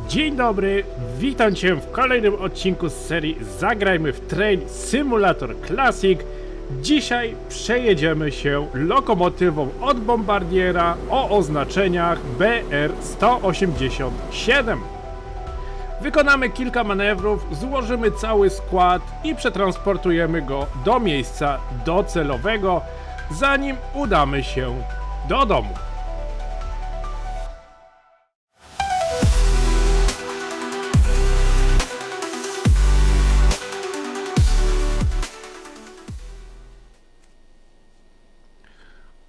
Dzień dobry, witam Cię w kolejnym odcinku z serii Zagrajmy w Train Simulator Classic. Dzisiaj przejedziemy się lokomotywą od Bombardiera o oznaczeniach BR-187. Wykonamy kilka manewrów, złożymy cały skład i przetransportujemy go do miejsca docelowego, zanim udamy się do domu.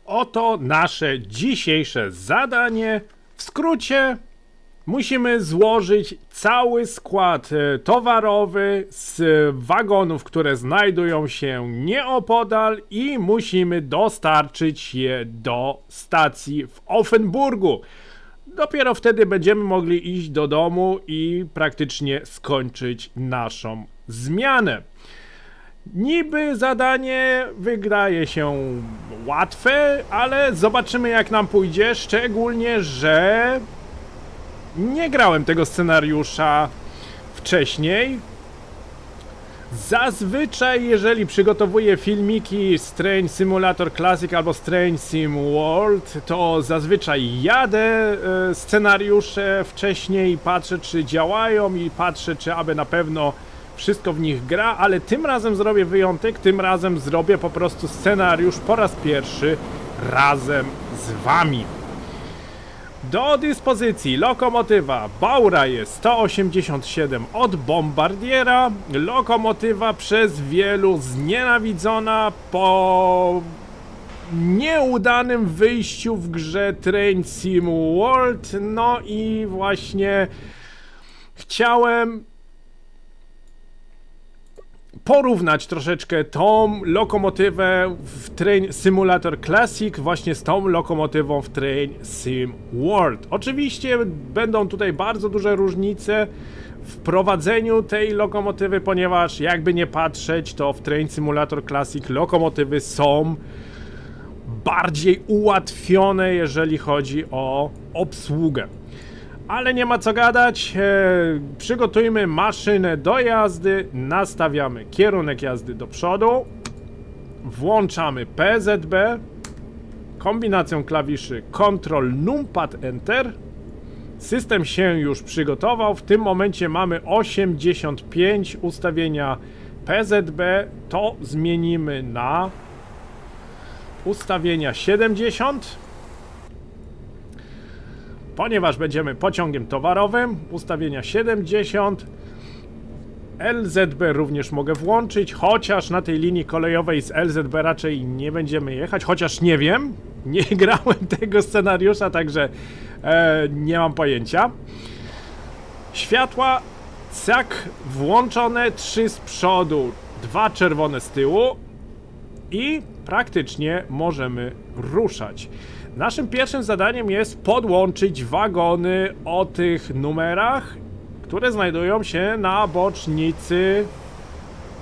Oto nasze dzisiejsze zadanie. W skrócie musimy złożyć cały skład towarowy z wagonów, które znajdują się nieopodal i musimy dostarczyć je do stacji w Offenburgu. Dopiero wtedy będziemy mogli iść do domu i praktycznie skończyć naszą zmianę. Niby zadanie wydaje się łatwe, ale zobaczymy jak nam pójdzie, szczególnie, że nie grałem tego scenariusza wcześniej. Zazwyczaj, jeżeli przygotowuję filmiki z Train Simulator Classic albo z Train Sim World, to zazwyczaj jadę scenariusze wcześniej, patrzę czy działają i patrzę czy aby na pewno wszystko w nich gra, ale tym razem zrobię wyjątek, tym razem zrobię po prostu scenariusz po raz pierwszy razem z wami. Do dyspozycji lokomotywa Baureihe 187 od Bombardiera, lokomotywa przez wielu znienawidzona po nieudanym wyjściu w grze Train Sim World, no i właśnie chciałem porównać troszeczkę tą lokomotywę w Train Simulator Classic właśnie z tą lokomotywą w Train Sim World. Oczywiście będą tutaj bardzo duże różnice w prowadzeniu tej lokomotywy, ponieważ jakby nie patrzeć, to w Train Simulator Classic lokomotywy są bardziej ułatwione, jeżeli chodzi o obsługę. Ale nie ma co gadać, przygotujmy maszynę do jazdy, nastawiamy kierunek jazdy do przodu, włączamy PZB, kombinacją klawiszy Ctrl Numpad Enter. System się już przygotował, w tym momencie mamy 85 ustawienia PZB, to zmienimy na ustawienia 70. Ponieważ będziemy pociągiem towarowym, ustawienia 70, LZB również mogę włączyć, chociaż na tej linii kolejowej z LZB raczej nie będziemy jechać, chociaż nie wiem, nie grałem tego scenariusza, także nie mam pojęcia. Światła, cak, włączone, 3 z przodu, 2 czerwone z tyłu i praktycznie możemy ruszać. Naszym pierwszym zadaniem jest podłączyć wagony o tych numerach, które znajdują się na bocznicy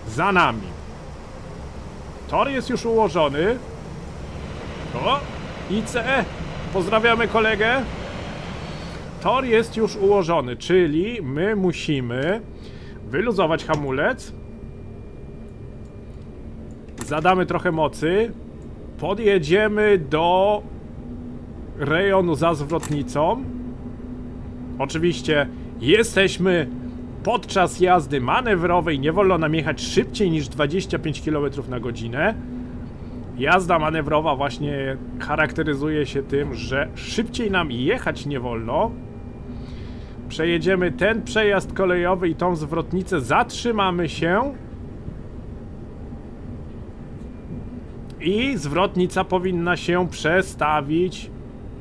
za nami. Tor jest już ułożony. O, ICE, pozdrawiamy kolegę. Tor jest już ułożony, czyli my musimy wyluzować hamulec. Zadamy trochę mocy. Podjedziemy do rejonu za zwrotnicą. Oczywiście jesteśmy podczas jazdy manewrowej, nie wolno nam jechać szybciej niż 25 km na godzinę. Jazda manewrowa właśnie charakteryzuje się tym, że szybciej nam jechać nie wolno. Przejedziemy ten przejazd kolejowy i tą zwrotnicę, zatrzymamy się i zwrotnica powinna się przestawić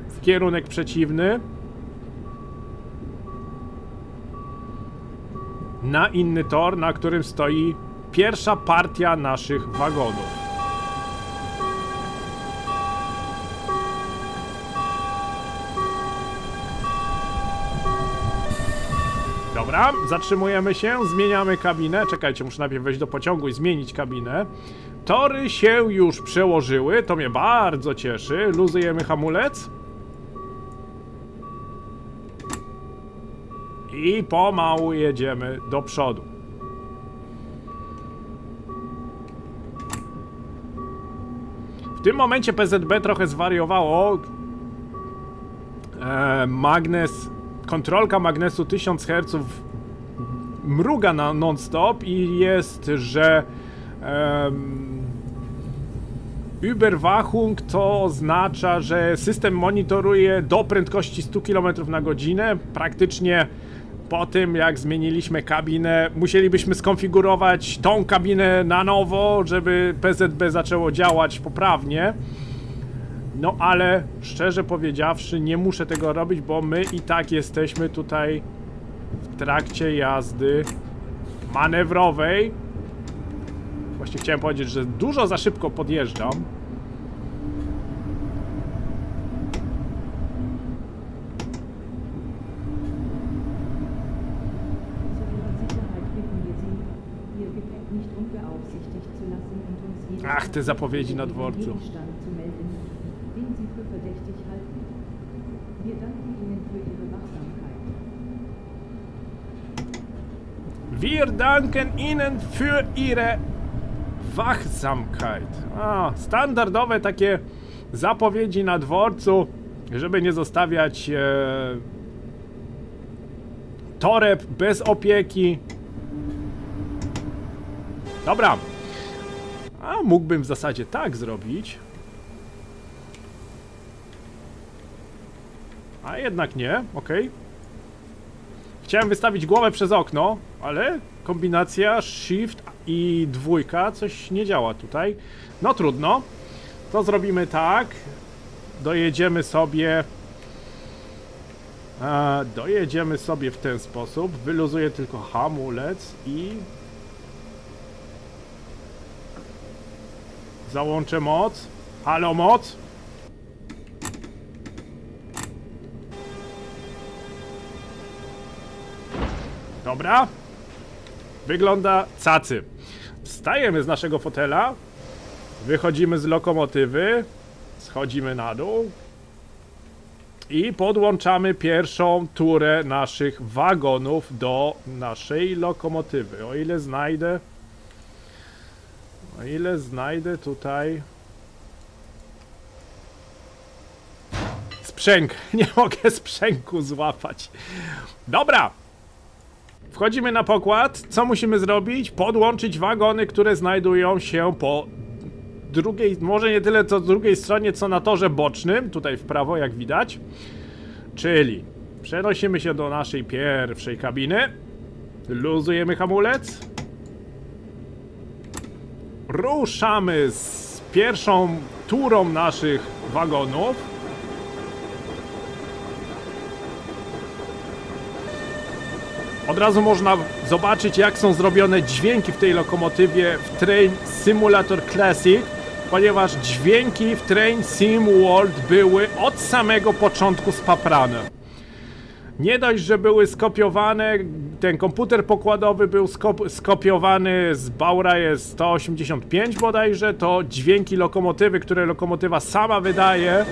w kierunek przeciwny na inny tor, na którym stoi pierwsza partia naszych wagonów. Dobra, zatrzymujemy się, zmieniamy kabinę. Czekajcie, muszę najpierw wejść do pociągu i zmienić kabinę. Tory się już przełożyły, to mnie bardzo cieszy. Luzujemy hamulec. I pomału jedziemy do przodu. W tym momencie PZB trochę zwariowało. Kontrolka magnesu 1000 Hz mruga na non-stop i jest, że Überwachung to oznacza, że system monitoruje do prędkości 100 km na godzinę. Praktycznie po tym, jak zmieniliśmy kabinę, musielibyśmy skonfigurować tą kabinę na nowo, żeby PZB zaczęło działać poprawnie. No ale szczerze powiedziawszy, nie muszę tego robić, bo my i tak jesteśmy tutaj w trakcie jazdy manewrowej. Właśnie chciałem powiedzieć, że dużo za szybko podjeżdżam. Ach, te zapowiedzi na dworcu. Wir danken Ihnen für Ihre Wachsamkeit. Standardowe takie zapowiedzi na dworcu, żeby nie zostawiać toreb bez opieki. Dobra. A mógłbym w zasadzie tak zrobić. A jednak nie, okej. Chciałem wystawić głowę przez okno, ale kombinacja Shift i 2 coś nie działa tutaj. No trudno. To zrobimy tak. Dojedziemy sobie w ten sposób. Wyluzuję tylko hamulec i załączę moc. Halo, moc. Dobra. Wygląda cacy. Wstajemy z naszego fotela. Wychodzimy z lokomotywy. Schodzimy na dół. I podłączamy pierwszą turę naszych wagonów do naszej lokomotywy. O ile znajdę tutaj sprzęg. Nie mogę sprzęgu złapać. Dobra. Wchodzimy na pokład. Co musimy zrobić? Podłączyć wagony, które znajdują się po drugiej, może nie tyle co drugiej stronie, co na torze bocznym. Tutaj w prawo, jak widać. Czyli przenosimy się do naszej pierwszej kabiny. Luzujemy hamulec. Ruszamy z pierwszą turą naszych wagonów. Od razu można zobaczyć, jak są zrobione dźwięki w tej lokomotywie w Train Simulator Classic, ponieważ dźwięki w Train Sim World były od samego początku spaprane. Nie dość, że były skopiowane, ten komputer pokładowy był skopiowany z Bauraje 185 bodajże, to dźwięki lokomotywy, które lokomotywa sama wydaje,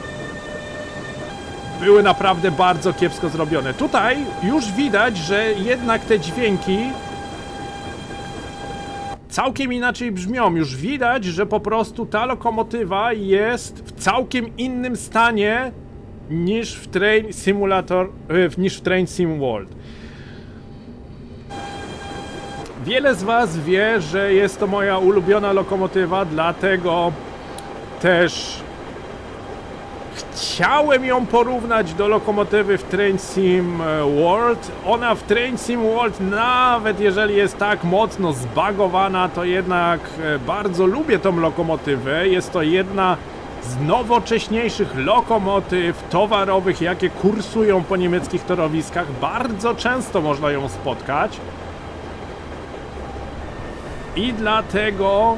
były naprawdę bardzo kiepsko zrobione. Tutaj już widać, że jednak te dźwięki całkiem inaczej brzmią. Już widać, że po prostu ta lokomotywa jest w całkiem innym stanie niż w Train Simulator, niż w Train Sim World. Wiele z was wie, że jest to moja ulubiona lokomotywa, dlatego też chciałem ją porównać do lokomotywy w Train Sim World. Ona w Train Sim World, nawet jeżeli jest tak mocno zbagowana, to jednak bardzo lubię tą lokomotywę. Jest to jedna z nowocześniejszych lokomotyw towarowych, jakie kursują po niemieckich torowiskach. Bardzo często można ją spotkać. I dlatego,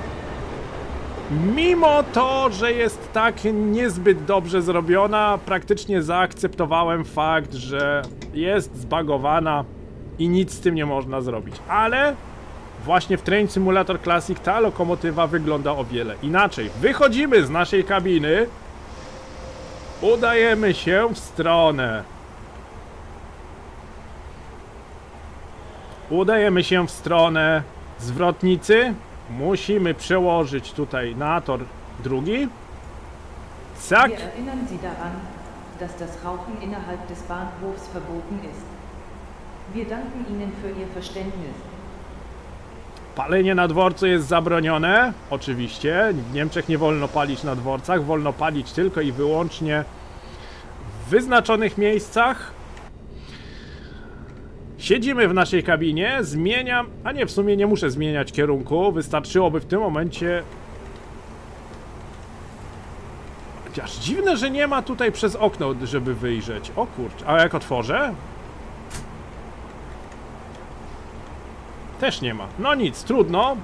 mimo to, że jest tak niezbyt dobrze zrobiona, praktycznie zaakceptowałem fakt, że jest zbagowana i nic z tym nie można zrobić. Ale właśnie w Train Simulator Classic ta lokomotywa wygląda o wiele inaczej. Wychodzimy z naszej kabiny, udajemy się w stronę Udajemy się w stronę zwrotnicy. Musimy przełożyć tutaj na tor drugi. Zack. Wir erinnern Sie daran, dass das Rauchen innerhalb des Bahnhofs verboten ist. Wir danken Ihnen für Ihr Verständnis. Palenie na dworcu jest zabronione. Oczywiście. W Niemczech nie wolno palić na dworcach. Wolno palić tylko i wyłącznie w wyznaczonych miejscach. Siedzimy w naszej kabinie. Zmieniam... A nie, w sumie nie muszę zmieniać kierunku. Wystarczyłoby w tym momencie... Chociaż dziwne, że nie ma tutaj przez okno, żeby wyjrzeć. O kurczę. A jak otworzę? Też nie ma. No nic, trudno.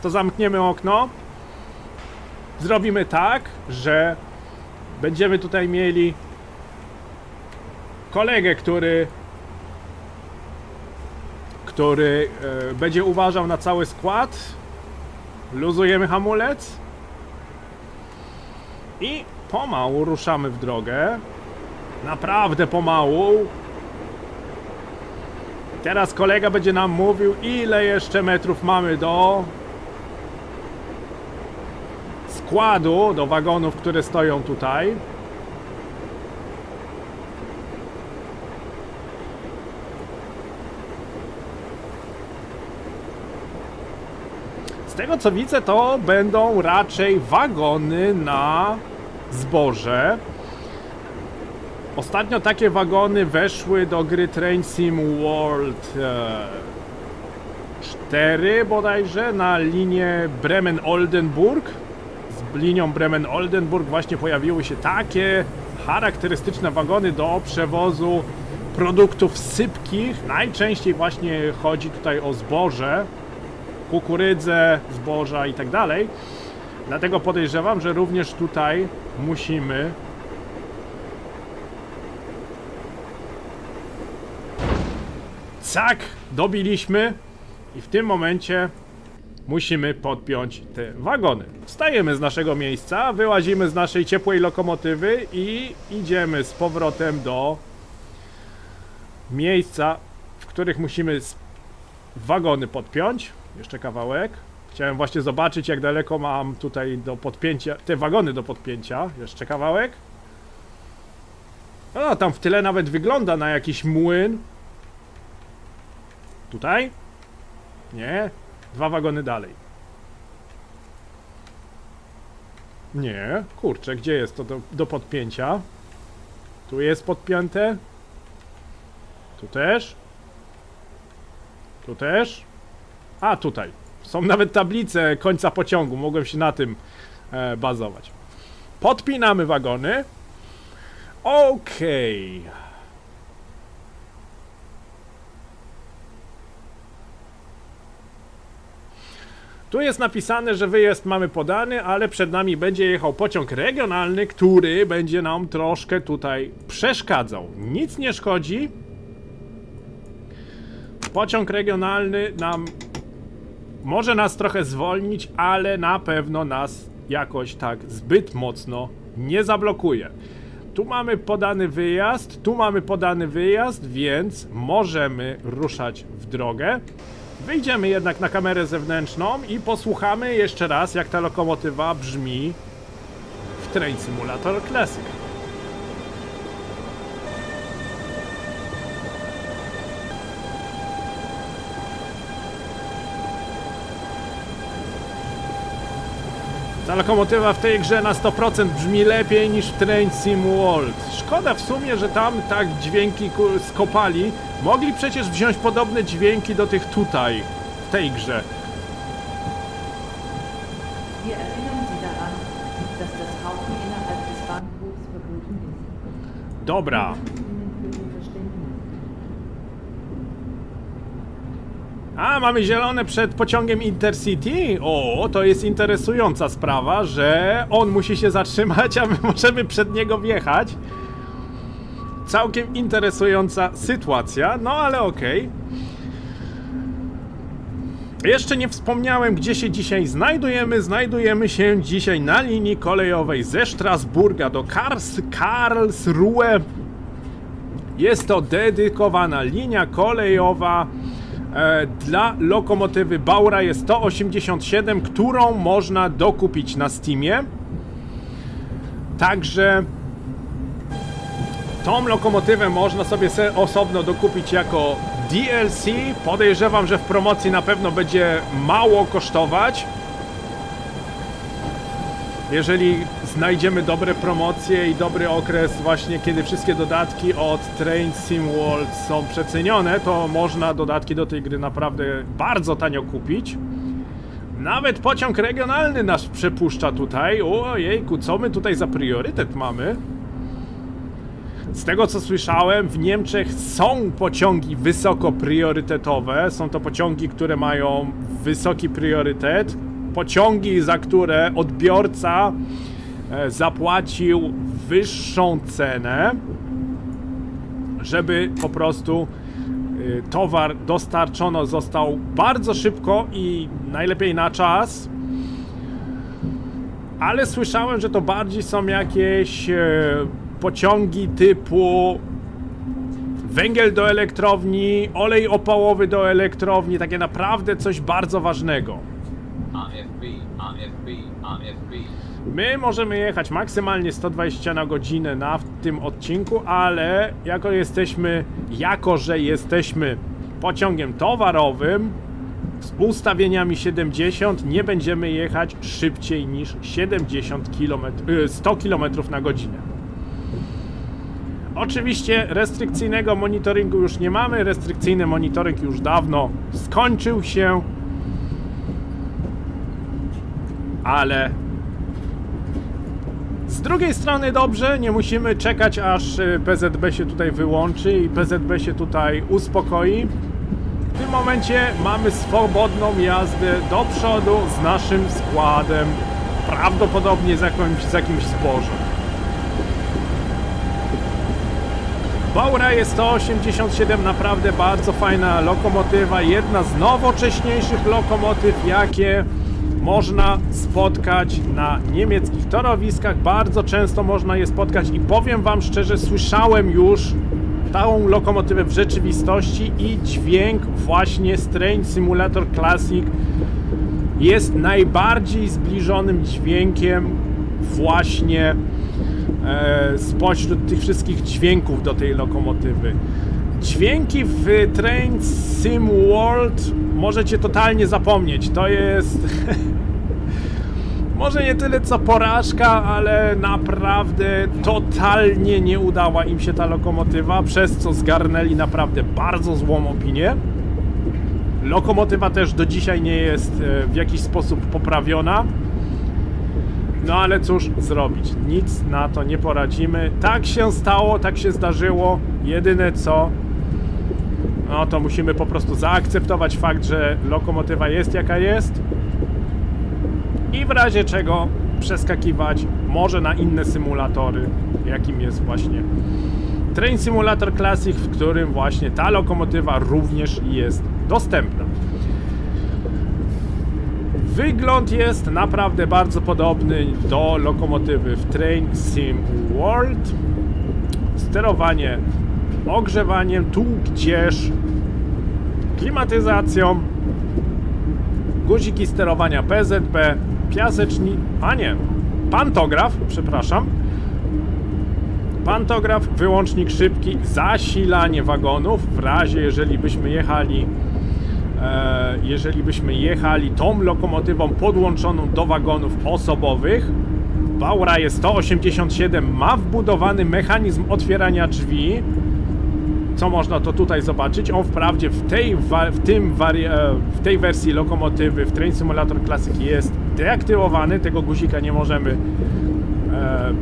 To zamkniemy okno. Zrobimy tak, że będziemy tutaj mieli kolegę, który będzie uważał na cały skład. Luzujemy hamulec. I pomału ruszamy w drogę. Naprawdę pomału. Teraz kolega będzie nam mówił, ile jeszcze metrów mamy do składu, do wagonów, które stoją tutaj. Z tego co widzę, to będą raczej wagony na zboże. Ostatnio takie wagony weszły do gry Train Sim World 4 bodajże na linię Bremen-Oldenburg. Z linią Bremen-Oldenburg właśnie pojawiły się takie charakterystyczne wagony do przewozu produktów sypkich. Najczęściej właśnie chodzi tutaj o zboże, kukurydzę, zboża i tak dalej. Dlatego podejrzewam, że również tutaj musimy dobiliśmy i w tym momencie musimy podpiąć te wagony. Wstajemy z naszego miejsca, wyłazimy z naszej ciepłej lokomotywy i idziemy z powrotem do miejsca, w których musimy wagony podpiąć. Jeszcze kawałek. Chciałem właśnie zobaczyć, jak daleko mam tutaj do podpięcia, te wagony do podpięcia. Jeszcze kawałek. No, tam w tyle nawet wygląda na jakiś młyn. Tutaj? Nie. 2 wagony dalej. Nie. Kurczę, gdzie jest to do podpięcia? Tu jest podpięte. Tu też. Tu też. A, tutaj. Są nawet tablice końca pociągu. Mogłem się na tym bazować. Podpinamy wagony. Okej. Tu jest napisane, że wyjazd mamy podany, ale przed nami będzie jechał pociąg regionalny, który będzie nam troszkę tutaj przeszkadzał. Nic nie szkodzi. Pociąg regionalny może nas trochę zwolnić, ale na pewno nas jakoś tak zbyt mocno nie zablokuje. Tu mamy podany wyjazd, tu mamy podany wyjazd, więc możemy ruszać w drogę. Wyjdziemy jednak na kamerę zewnętrzną i posłuchamy jeszcze raz, jak ta lokomotywa brzmi w Train Simulator Classic. Ta lokomotywa w tej grze na 100% brzmi lepiej niż w Train Sim World. Szkoda w sumie, że tam tak dźwięki skopali. Mogli przecież wziąć podobne dźwięki do tych tutaj, w tej grze. Wir erinnern Sie daran, dass das Rauchen innerhalb des Bahnhofs verboten ist. Dobra. A, mamy zielone przed pociągiem Intercity? O, to jest interesująca sprawa, że on musi się zatrzymać, a my możemy przed niego wjechać. Całkiem interesująca sytuacja, no ale okej. Jeszcze nie wspomniałem, gdzie się dzisiaj znajdujemy. Znajdujemy się dzisiaj na linii kolejowej ze Strasburga do Karlsruhe. Jest to dedykowana linia kolejowa dla lokomotywy Baureihe 187, którą można dokupić na Steamie. Także tą lokomotywę można sobie osobno dokupić jako DLC. Podejrzewam, że w promocji na pewno będzie mało kosztować. Jeżeli znajdziemy dobre promocje i dobry okres właśnie, kiedy wszystkie dodatki od Train Sim World są przecenione, to można dodatki do tej gry naprawdę bardzo tanio kupić. Nawet pociąg regionalny nas przepuszcza tutaj. Ojejku, co my tutaj za priorytet mamy? Z tego co słyszałem, w Niemczech są pociągi wysoko priorytetowe. Są to pociągi, które mają wysoki priorytet. Pociągi, za które odbiorca zapłacił wyższą cenę, żeby po prostu towar dostarczono został bardzo szybko i najlepiej na czas. Ale słyszałem, że to bardziej są jakieś pociągi typu węgiel do elektrowni, olej opałowy do elektrowni, takie naprawdę coś bardzo ważnego. My możemy jechać maksymalnie 120 na godzinę na tym odcinku, ale jako że jesteśmy pociągiem towarowym z ustawieniami 70, nie będziemy jechać szybciej niż 100 km na godzinę. Oczywiście restrykcyjnego monitoringu już nie mamy, restrykcyjny monitoring już dawno skończył się, ale z drugiej strony dobrze, nie musimy czekać aż PZB się tutaj wyłączy i PZB się tutaj uspokoi. W tym momencie mamy swobodną jazdę do przodu z naszym składem, prawdopodobnie z jakimś zbożem. Baureihe 187 naprawdę bardzo fajna lokomotywa, jedna z nowocześniejszych lokomotyw, jakie można spotkać na niemieckich torowiskach. Bardzo często można je spotkać i powiem wam szczerze, słyszałem już tą lokomotywę w rzeczywistości i dźwięk właśnie z Train Simulator Classic jest najbardziej zbliżonym dźwiękiem właśnie spośród tych wszystkich dźwięków do tej lokomotywy. Dźwięki w Train Sim World możecie totalnie zapomnieć. To jest może nie tyle co porażka, ale naprawdę totalnie nie udała im się ta lokomotywa, przez co zgarnęli naprawdę bardzo złą opinię. Lokomotywa też do dzisiaj nie jest w jakiś sposób poprawiona. No ale cóż zrobić, nic na to nie poradzimy. Tak się stało, tak się zdarzyło. Jedyne co, no to musimy po prostu zaakceptować fakt, że lokomotywa jest jaka jest i w razie czego przeskakiwać może na inne symulatory, jakim jest właśnie Train Simulator Classic, w którym właśnie ta lokomotywa również jest dostępna. Wygląd jest naprawdę bardzo podobny do lokomotywy w Train Sim World. Sterowanie ogrzewaniem, tudzież klimatyzacją, guziki sterowania PZB, pantograf, wyłącznik szybki, zasilanie wagonów w razie jeżeli byśmy jechali tą lokomotywą podłączoną do wagonów osobowych. Baureihe 187 ma wbudowany mechanizm otwierania drzwi, co można to tutaj zobaczyć. On wprawdzie w tej wersji lokomotywy w Train Simulator Classic jest deaktywowany, tego guzika nie możemy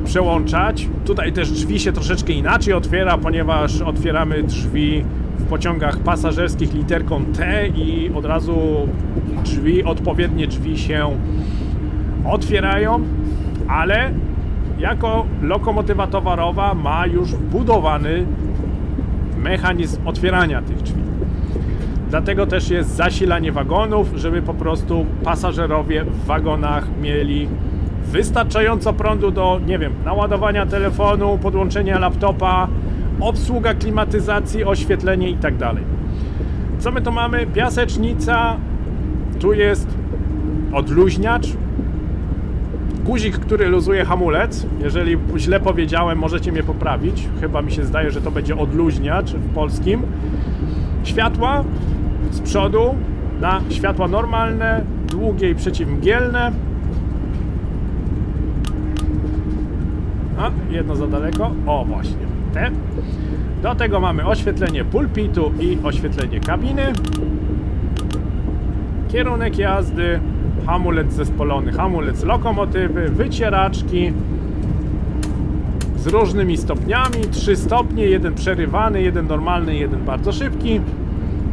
przełączać. Tutaj też drzwi się troszeczkę inaczej otwiera, ponieważ otwieramy drzwi w pociągach pasażerskich literką T i od razu odpowiednie drzwi się otwierają, ale jako lokomotywa towarowa ma już wbudowany mechanizm otwierania tych drzwi. Dlatego też jest zasilanie wagonów, żeby po prostu pasażerowie w wagonach mieli wystarczająco prądu do, nie wiem, naładowania telefonu, podłączenia laptopa, obsługa klimatyzacji, oświetlenie i tak dalej. Co my tu mamy? Piasecznica, tu jest odluźniacz, guzik, który luzuje hamulec. Jeżeli źle powiedziałem, możecie mnie poprawić. Chyba mi się zdaje, że to będzie odluźniacz w polskim. Światła z przodu na światła normalne, długie i przeciwmgielne. A, jedno za daleko. O, właśnie. Te. Do tego mamy oświetlenie pulpitu i oświetlenie kabiny. Kierunek jazdy, hamulec zespolony, hamulec lokomotywy, wycieraczki z różnymi stopniami. 3 stopnie, jeden przerywany, jeden normalny, jeden bardzo szybki.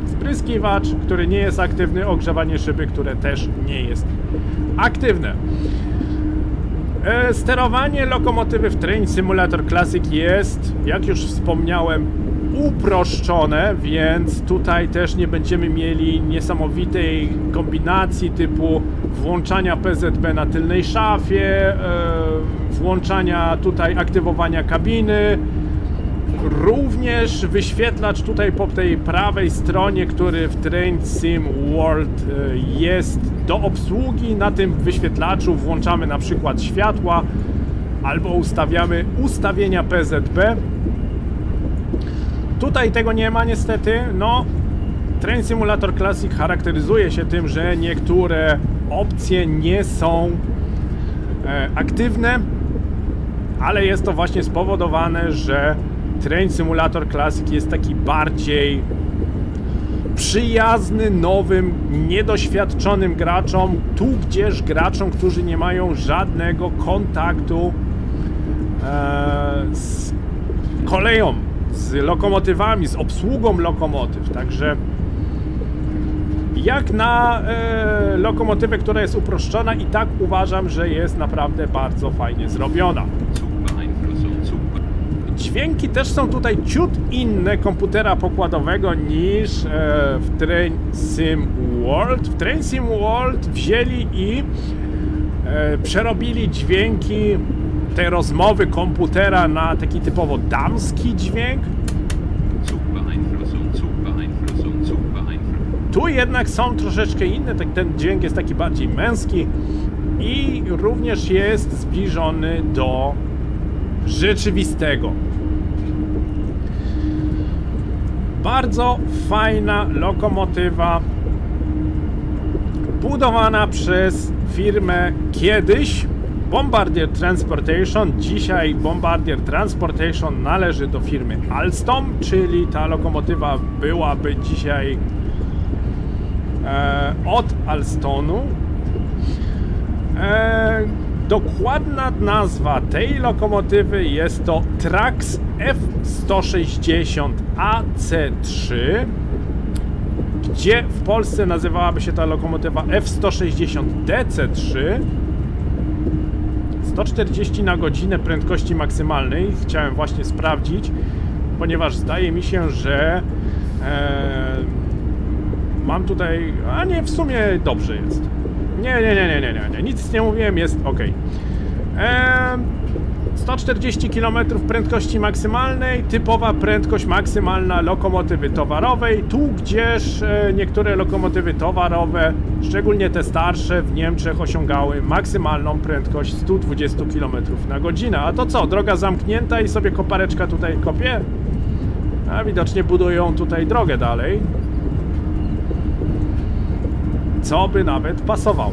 Spryskiwacz, który nie jest aktywny, ogrzewanie szyby, które też nie jest aktywne. Sterowanie lokomotywy w Train Simulator Classic jest, jak już wspomniałem, uproszczone, więc tutaj też nie będziemy mieli niesamowitej kombinacji typu włączania PZB na tylnej szafie, włączania tutaj aktywowania kabiny. Również wyświetlacz tutaj po tej prawej stronie, który w Train Sim World jest do obsługi. Na tym wyświetlaczu włączamy na przykład światła albo ustawiamy ustawienia PZB. Tutaj tego nie ma niestety. No, Train Simulator Classic charakteryzuje się tym, że niektóre opcje nie są aktywne, ale jest to właśnie spowodowane, że Train Simulator Classic jest taki bardziej przyjazny nowym, niedoświadczonym graczom, tudzież graczom, którzy nie mają żadnego kontaktu z koleją, z lokomotywami, z obsługą lokomotyw. Także jak na lokomotywę, która jest uproszczona, i tak uważam, że jest naprawdę bardzo fajnie zrobiona. Dźwięki też są tutaj ciut inne komputera pokładowego niż w Train Sim World. W Train Sim World wzięli i przerobili dźwięki tej rozmowy komputera na taki typowo damski dźwięk. Tu jednak są troszeczkę inne, ten dźwięk jest taki bardziej męski i również jest zbliżony do rzeczywistego. Bardzo fajna lokomotywa, budowana przez firmę kiedyś Bombardier Transportation. Dzisiaj Bombardier Transportation należy do firmy Alstom, czyli ta lokomotywa byłaby dzisiaj od Alstonu. Dokładna nazwa tej lokomotywy jest to Trax F160 AC3, gdzie w Polsce nazywałaby się ta lokomotywa F160 DC3. 140 na godzinę prędkości maksymalnej. Chciałem właśnie sprawdzić, ponieważ zdaje mi się, że mam tutaj... A nie, w sumie dobrze jest. Nie, nic nie mówiłem, jest ok. 140 km prędkości maksymalnej, typowa prędkość maksymalna lokomotywy towarowej. Tu gdzież niektóre lokomotywy towarowe, szczególnie te starsze w Niemczech, osiągały maksymalną prędkość 120 km na godzinę. A to co, droga zamknięta i sobie kopareczka tutaj kopie? A widocznie budują tutaj drogę dalej, co by nawet pasowało.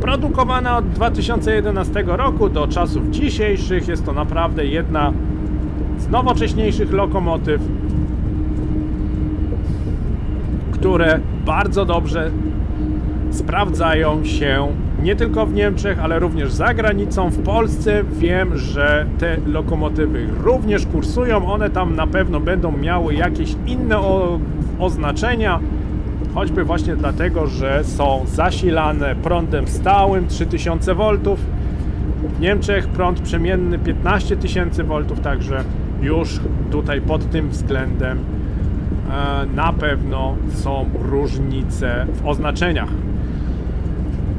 Produkowana od 2011 roku do czasów dzisiejszych, jest to naprawdę jedna z nowocześniejszych lokomotyw, które bardzo dobrze sprawdzają się nie tylko w Niemczech, ale również za granicą. W Polsce wiem, że te lokomotywy również kursują. One tam na pewno będą miały jakieś inne oznaczenia, choćby właśnie dlatego, że są zasilane prądem stałym 3000 V. W Niemczech prąd przemienny 15 000 V, także już tutaj pod tym względem na pewno są różnice w oznaczeniach.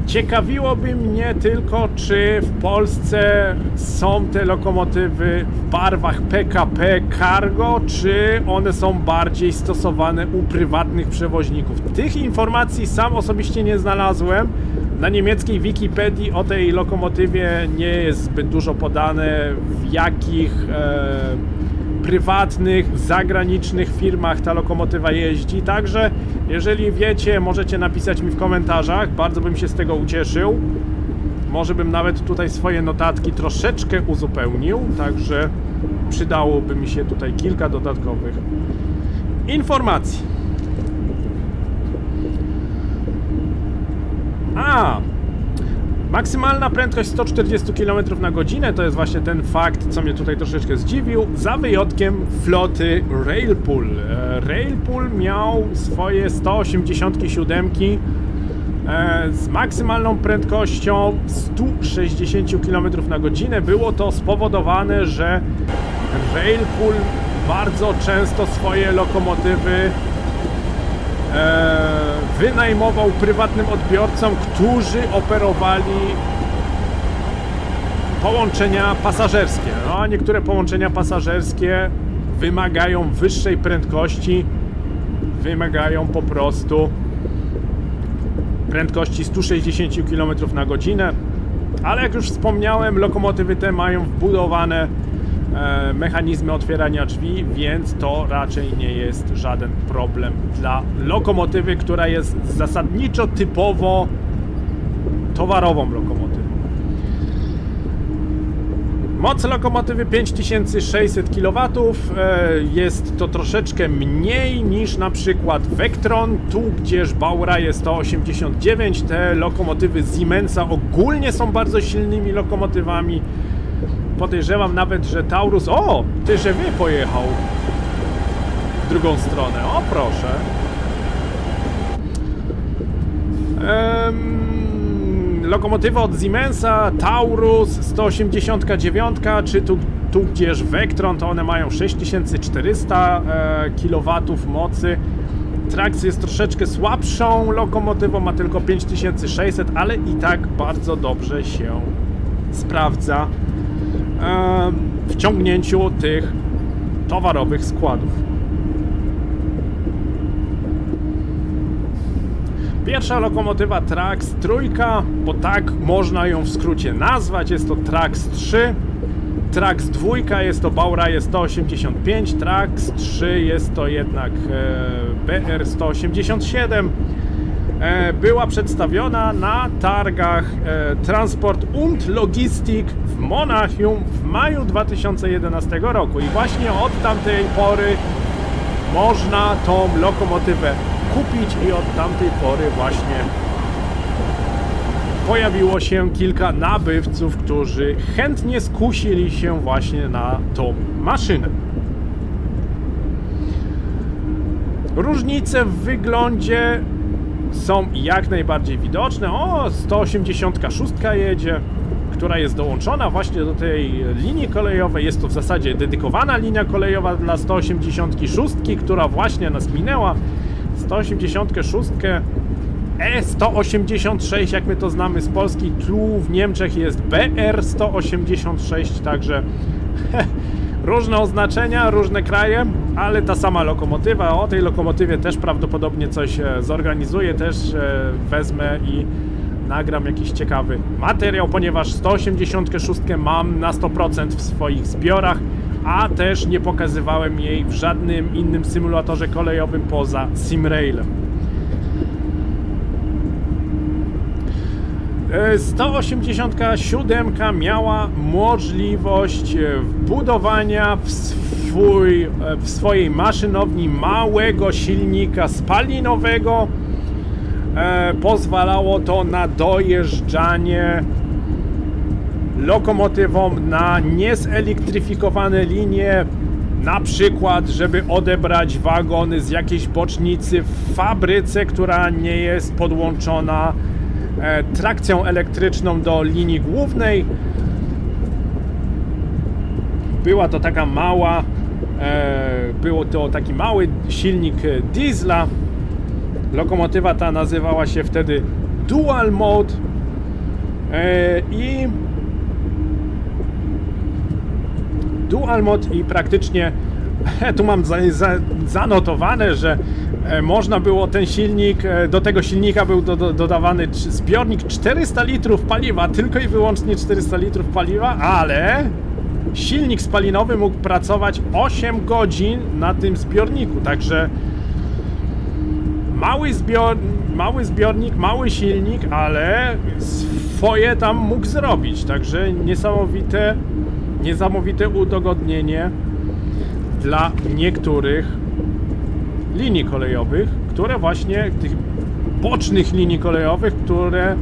Ciekawiłoby mnie tylko, czy w Polsce są te lokomotywy w barwach PKP Cargo, czy one są bardziej stosowane u prywatnych przewoźników. Tych informacji sam osobiście nie znalazłem. Na niemieckiej Wikipedii o tej lokomotywie nie jest zbyt dużo podane, w jakich prywatnych, zagranicznych firmach ta lokomotywa jeździ. Także jeżeli wiecie, możecie napisać mi w komentarzach, bardzo bym się z tego ucieszył. Może bym nawet tutaj swoje notatki troszeczkę uzupełnił, także przydałoby mi się tutaj kilka dodatkowych informacji. Maksymalna prędkość 140 km na godzinę to jest właśnie ten fakt, co mnie tutaj troszeczkę zdziwił, za wyjątkiem floty Railpool. Railpool miał swoje 187 z maksymalną prędkością 160 km na godzinę. Było to spowodowane, że Railpool bardzo często swoje lokomotywy wynajmował prywatnym odbiorcom, którzy operowali połączenia pasażerskie. No, a niektóre połączenia pasażerskie wymagają wyższej prędkości, wymagają po prostu prędkości 160 km na godzinę, ale jak już wspomniałem, lokomotywy te mają wbudowane mechanizmy otwierania drzwi, więc to raczej nie jest żaden problem dla lokomotywy, która jest zasadniczo typowo towarową lokomotywą. Moc lokomotywy 5600 kW, jest to troszeczkę mniej niż na przykład Vectron, tu gdzież Baureihe 189. Te lokomotywy Siemensa ogólnie są bardzo silnymi lokomotywami. Podejrzewam nawet, że Taurus... O! TGV pojechał w drugą stronę. O, proszę. Lokomotywa od Siemensa, Taurus 189, czy tu gdzież Vectron, to one mają 6400 kW mocy. Trax jest troszeczkę słabszą lokomotywą, ma tylko 5600, ale i tak bardzo dobrze się sprawdza w ciągnięciu tych towarowych składów. Pierwsza lokomotywa Trax trójka, bo tak można ją w skrócie nazwać, jest to Trax 3. Trax 2 jest to Baureihe 185, Trax 3 jest to jednak BR 187. Była przedstawiona na targach Transport und Logistik w Monachium w maju 2011 roku i właśnie od tamtej pory można tą lokomotywę kupić i od tamtej pory właśnie pojawiło się kilka nabywców, którzy chętnie skusili się właśnie na tą maszynę. Różnice w wyglądzie są jak najbardziej widoczne. O, 186 jedzie, która jest dołączona właśnie do tej linii kolejowej. Jest to w zasadzie dedykowana linia kolejowa dla 186, która właśnie nas minęła. 186 E186, jak my to znamy z Polski, tu w Niemczech jest BR186, także różne oznaczenia, różne kraje, ale ta sama lokomotywa. O tej lokomotywie też prawdopodobnie coś zorganizuję, też wezmę i nagram jakiś ciekawy materiał, ponieważ 186 mam na 100% w swoich zbiorach, a też nie pokazywałem jej w żadnym innym symulatorze kolejowym poza Simrailem. 187 miała możliwość wbudowania w swojej maszynowni małego silnika spalinowego. Pozwalało to na dojeżdżanie lokomotywą na niezelektryfikowane linie, na przykład żeby odebrać wagony z jakiejś bocznicy w fabryce, która nie jest podłączona trakcją elektryczną do linii głównej. Była to taka mała, było to taki mały silnik diesla. Lokomotywa ta nazywała się wtedy Dual Mode I dual mod i praktycznie tu mam zanotowane, że można było ten silnik, do tego silnika był dodawany zbiornik 400 litrów paliwa, tylko i wyłącznie 400 litrów paliwa, ale silnik spalinowy mógł pracować 8 godzin na tym zbiorniku, także mały zbiornik, mały silnik, ale swoje tam mógł zrobić, także niesamowite udogodnienie dla niektórych linii kolejowych, które właśnie, tych bocznych linii kolejowych, które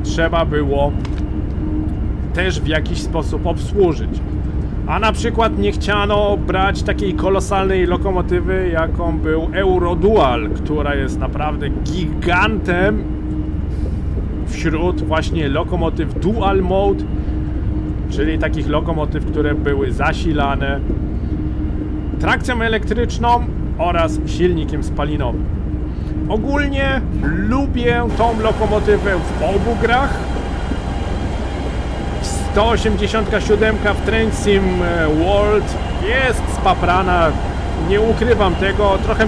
trzeba było też w jakiś sposób obsłużyć. A na przykład nie chciano brać takiej kolosalnej lokomotywy, jaką był Eurodual, która jest naprawdę gigantem wśród właśnie lokomotyw dual mode, czyli takich lokomotyw, które były zasilane trakcją elektryczną oraz silnikiem spalinowym. Ogólnie lubię tą lokomotywę w obu grach. 187 w Train Sim World jest spaprana, nie ukrywam tego, trochę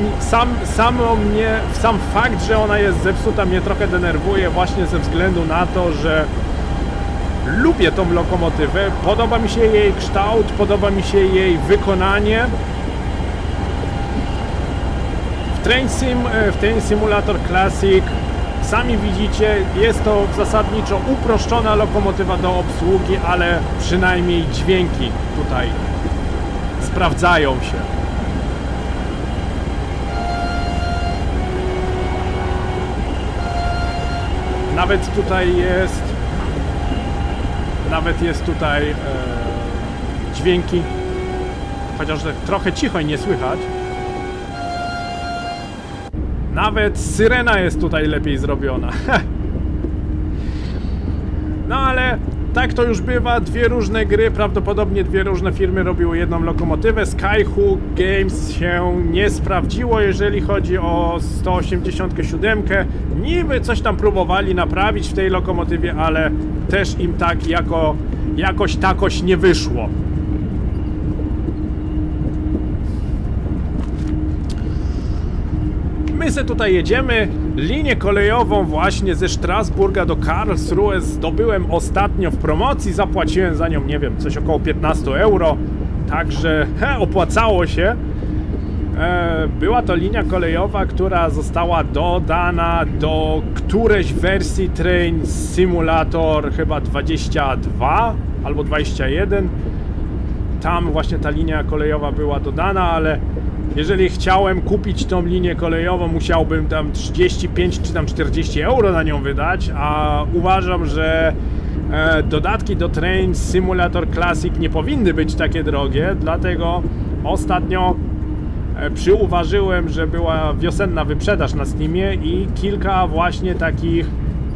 sam fakt, że ona jest zepsuta, mnie trochę denerwuje właśnie ze względu na to, że lubię tą lokomotywę, podoba mi się jej kształt, podoba mi się jej wykonanie. W Train Simulator Classic sami widzicie, jest to zasadniczo uproszczona lokomotywa do obsługi, ale przynajmniej dźwięki tutaj sprawdzają się. Nawet jest tutaj dźwięki, chociaż trochę cicho i nie słychać. Nawet syrena jest tutaj lepiej zrobiona. No ale tak to już bywa, dwie różne gry, prawdopodobnie dwie różne firmy robiły jedną lokomotywę. Skyhook Games się nie sprawdziło, jeżeli chodzi o 187. Niby coś tam próbowali naprawić w tej lokomotywie, ale też im tak jakoś nie wyszło. My se tutaj jedziemy, linię kolejową właśnie ze Strasburga do Karlsruhe zdobyłem ostatnio w promocji, zapłaciłem za nią, nie wiem, coś około 15 euro, także opłacało się. Była to linia kolejowa, która została dodana do którejś wersji Train Simulator chyba 22 albo 21. Tam właśnie ta linia kolejowa była dodana, ale jeżeli chciałem kupić tą linię kolejową, musiałbym tam 35 czy tam 40 euro na nią wydać, a uważam, że dodatki do Train Simulator Classic nie powinny być takie drogie, dlatego ostatnio przyuważyłem, że była wiosenna wyprzedaż na Steamie i kilka właśnie takich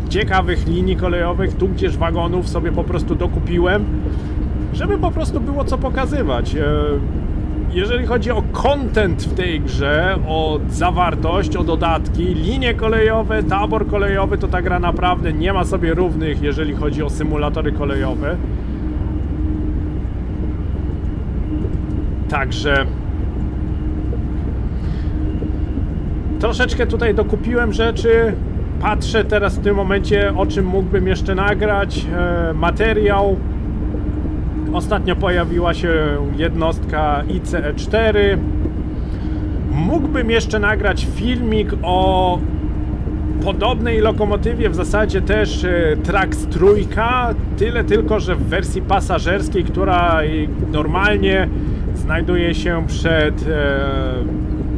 ciekawych linii kolejowych, tudzież wagonów sobie po prostu dokupiłem, żeby po prostu było co pokazywać. Jeżeli chodzi o content w tej grze, o zawartość, o dodatki, linie kolejowe, tabor kolejowy, to ta gra naprawdę nie ma sobie równych, jeżeli chodzi o symulatory kolejowe. Także troszeczkę tutaj dokupiłem rzeczy. Patrzę teraz w tym momencie, o czym mógłbym jeszcze nagrać. Materiał. Ostatnio pojawiła się jednostka ICE-4. Mógłbym jeszcze nagrać filmik o podobnej lokomotywie, w zasadzie też Trax trójka, tyle tylko, że w wersji pasażerskiej, która normalnie znajduje się przed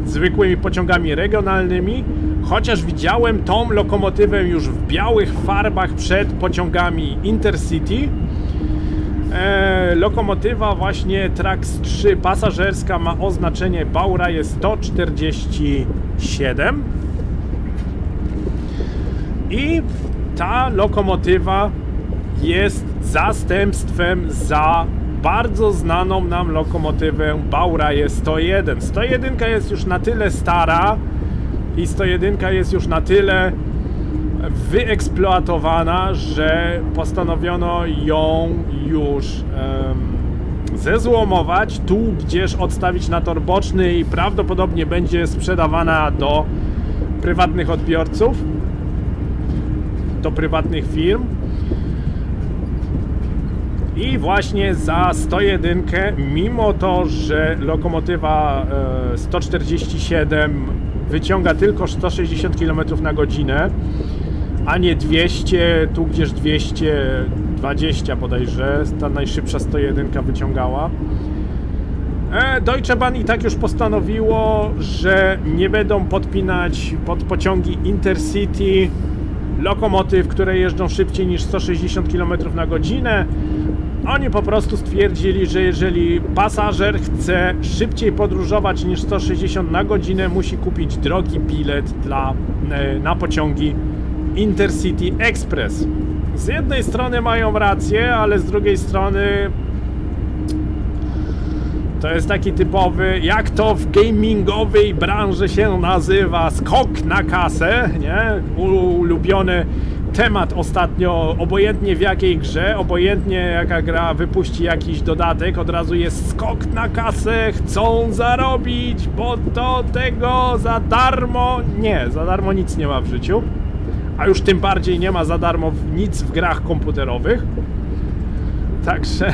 zwykłymi pociągami regionalnymi, chociaż widziałem tą lokomotywę już w białych farbach przed pociągami Intercity. Lokomotywa właśnie Trax 3 pasażerska ma oznaczenie Baureihe 147 i ta lokomotywa jest zastępstwem za bardzo znaną nam lokomotywę Baureihe 101. 101 jest już na tyle stara i 101 jest już na tyle wyeksploatowana, że postanowiono ją już zezłomować, tu gdzieś odstawić na tor boczny i prawdopodobnie będzie sprzedawana do prywatnych odbiorców, do prywatnych firm. I właśnie za 101, mimo to, że lokomotywa 147 wyciąga tylko 160 km na godzinę, a nie 200, tu gdzieś 220 bodajże, ta najszybsza 101 wyciągała. Deutsche Bahn i tak już postanowiło, że nie będą podpinać pod pociągi Intercity lokomotyw, które jeżdżą szybciej niż 160 km na godzinę. Oni po prostu stwierdzili, że jeżeli pasażer chce szybciej podróżować niż 160 na godzinę, musi kupić drogi bilet na pociągi Intercity Express. Z jednej strony mają rację, ale z drugiej strony to jest taki typowy, jak to w gamingowej branży się nazywa, skok na kasę, nie? Ulubiony temat ostatnio, obojętnie w jakiej grze, obojętnie jaka gra wypuści jakiś dodatek, od razu jest skok na kasę, chcą zarobić, bo to tego za darmo, nie, za darmo nic nie ma w życiu, a już tym bardziej nie ma za darmo nic w grach komputerowych, także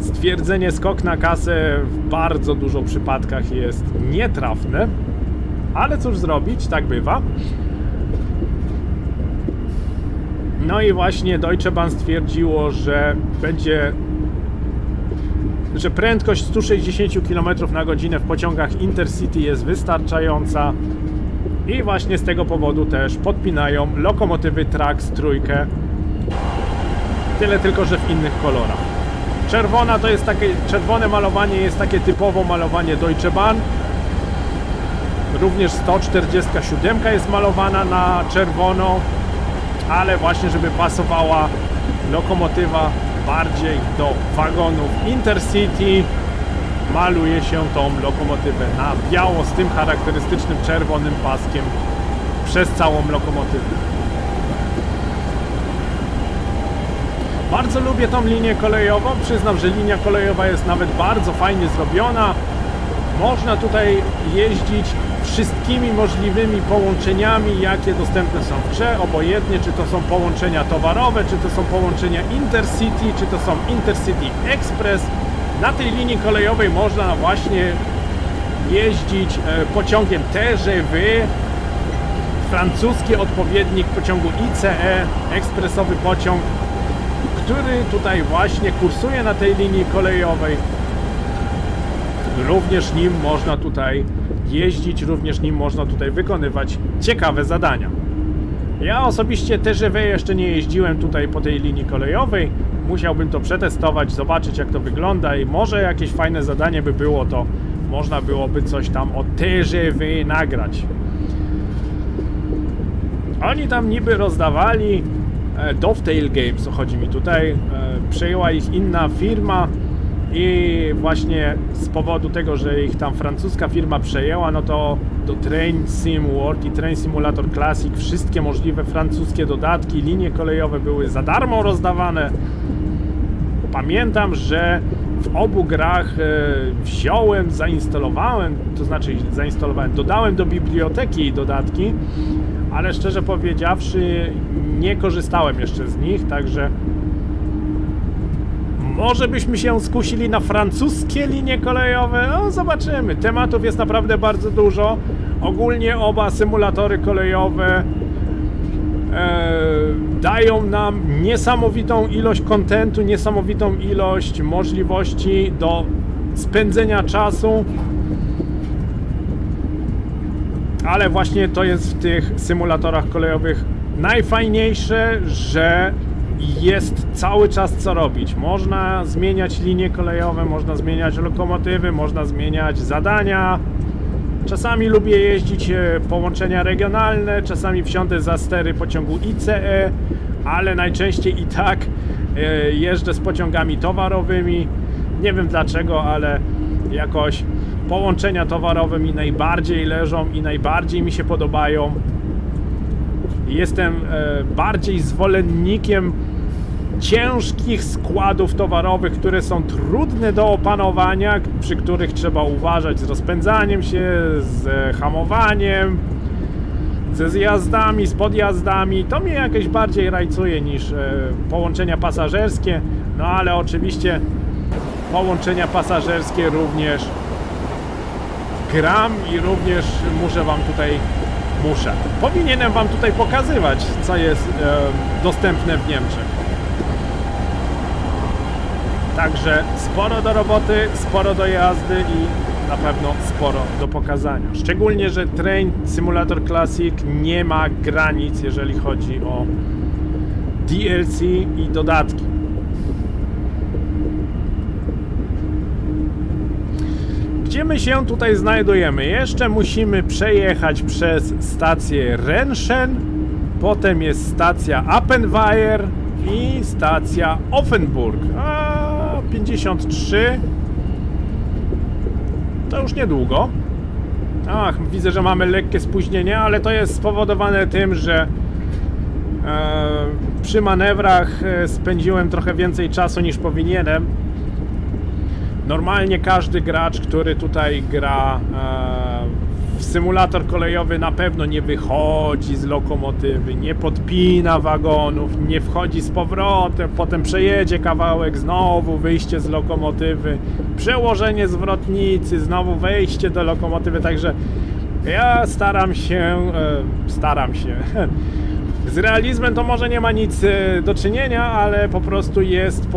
stwierdzenie skok na kasę w bardzo dużo przypadkach jest nietrafne. Ale cóż zrobić, tak bywa. No i właśnie Deutsche Bahn stwierdziło, że prędkość 160 km na godzinę w pociągach Intercity jest wystarczająca i właśnie z tego powodu też podpinają lokomotywy Trax trójkę. Tyle tylko, że w innych kolorach. Czerwona to jest takie, czerwone malowanie jest takie typowo malowanie Deutsche Bahn. Również 147 jest malowana na czerwono, ale właśnie żeby pasowała lokomotywa bardziej do wagonów Intercity, maluje się tą lokomotywę na biało z tym charakterystycznym czerwonym paskiem przez całą lokomotywę. Bardzo lubię tą linię kolejową, przyznam, że linia kolejowa jest nawet bardzo fajnie zrobiona. Można tutaj jeździć wszystkimi możliwymi połączeniami, jakie dostępne są w grze, obojętnie czy to są połączenia towarowe, czy to są połączenia Intercity, czy to są Intercity Express. Na tej linii kolejowej można właśnie jeździć pociągiem TGV, francuski odpowiednik pociągu ICE, ekspresowy pociąg, który tutaj właśnie kursuje na tej linii kolejowej. Również nim można tutaj jeździć, również nim można tutaj wykonywać ciekawe zadania. Ja osobiście TGV jeszcze nie jeździłem tutaj po tej linii kolejowej. Musiałbym to przetestować, zobaczyć jak to wygląda i może jakieś fajne zadanie by było, to można byłoby coś tam o TGV nagrać. Oni tam niby rozdawali Dovetail Games, chodzi mi tutaj, przejęła ich inna firma i właśnie z powodu tego, że ich tam francuska firma przejęła, no to do Train Sim World i Train Simulator Classic wszystkie możliwe francuskie dodatki, linie kolejowe były za darmo rozdawane. Pamiętam, że w obu grach dodałem do biblioteki dodatki, ale szczerze powiedziawszy nie korzystałem jeszcze z nich, także może byśmy się skusili na francuskie linie kolejowe, no zobaczymy. Tematów jest naprawdę bardzo dużo. Ogólnie oba symulatory kolejowe dają nam niesamowitą ilość kontentu, niesamowitą ilość możliwości do spędzenia czasu. Ale właśnie to jest w tych symulatorach kolejowych najfajniejsze, że jest cały czas co robić. Można zmieniać linie kolejowe, można zmieniać lokomotywy, można zmieniać zadania. Czasami lubię jeździć połączenia regionalne, czasami wsiądę za stery pociągu ICE, ale najczęściej i tak jeżdżę z pociągami towarowymi. Nie wiem dlaczego, ale jakoś połączenia towarowe mi najbardziej leżą i najbardziej mi się podobają. Jestem bardziej zwolennikiem ciężkich składów towarowych, które są trudne do opanowania, przy których trzeba uważać z rozpędzaniem się, z hamowaniem, ze zjazdami, z podjazdami. To mnie jakieś bardziej rajcuje niż połączenia pasażerskie, no ale oczywiście połączenia pasażerskie również gram i również powinienem wam tutaj pokazywać, co jest dostępne w Niemczech. Także sporo do roboty, sporo do jazdy i na pewno sporo do pokazania. Szczególnie, że Train Simulator Classic nie ma granic, jeżeli chodzi o DLC i dodatki. Gdzie my się tutaj znajdujemy? Jeszcze musimy przejechać przez stację Renschen, potem jest stacja Appenweier i stacja Offenburg. 53. To już niedługo. Ach, widzę, że mamy lekkie spóźnienie, ale to jest spowodowane tym, że przy manewrach spędziłem trochę więcej czasu niż powinienem. Normalnie każdy gracz, który tutaj gra w symulator kolejowy, na pewno nie wychodzi z lokomotywy, nie podpina wagonów, nie wchodzi z powrotem, potem przejedzie kawałek, znowu wyjście z lokomotywy, przełożenie zwrotnicy, znowu wejście do lokomotywy, także ja staram się z realizmem to może nie ma nic do czynienia, ale po prostu jest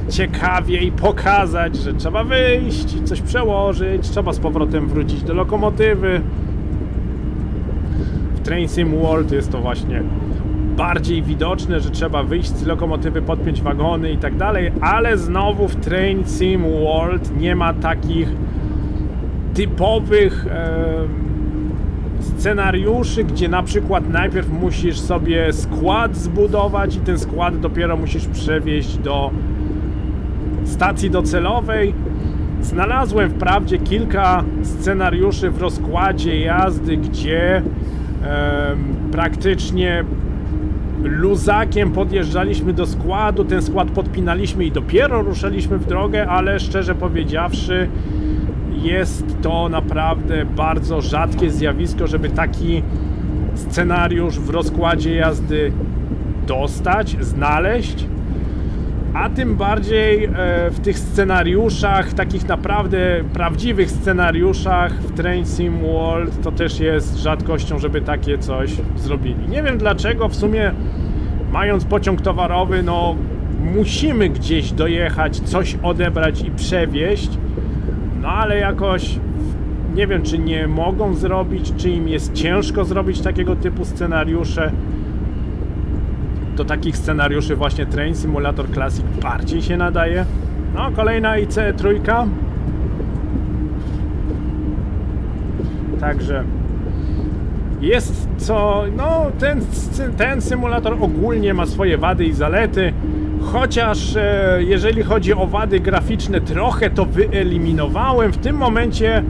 ciekawiej pokazać, że trzeba wyjść, coś przełożyć, trzeba z powrotem wrócić do lokomotywy. W Train Sim World jest to właśnie bardziej widoczne, że trzeba wyjść z lokomotywy, podpiąć wagony i tak dalej, ale znowu w Train Sim World nie ma takich typowych scenariuszy, gdzie na przykład najpierw musisz sobie skład zbudować i ten skład dopiero musisz przewieźć do stacji docelowej. Znalazłem wprawdzie kilka scenariuszy w rozkładzie jazdy, gdzie praktycznie luzakiem podjeżdżaliśmy do składu, ten skład podpinaliśmy i dopiero ruszaliśmy w drogę, ale szczerze powiedziawszy jest to naprawdę bardzo rzadkie zjawisko, żeby taki scenariusz w rozkładzie jazdy dostać, znaleźć, a tym bardziej w tych scenariuszach, takich naprawdę prawdziwych scenariuszach w Train Sim World to też jest rzadkością, żeby takie coś zrobili. Nie wiem dlaczego, w sumie mając pociąg towarowy, no musimy gdzieś dojechać, coś odebrać i przewieźć. No ale jakoś nie wiem, czy nie mogą zrobić, czy im jest ciężko zrobić takiego typu scenariusze. Do takich scenariuszy właśnie Train Simulator Classic bardziej się nadaje. No, kolejna IC3. Także jest co... No, ten symulator ogólnie ma swoje wady i zalety. Chociaż jeżeli chodzi o wady graficzne, trochę to wyeliminowałem. W tym momencie,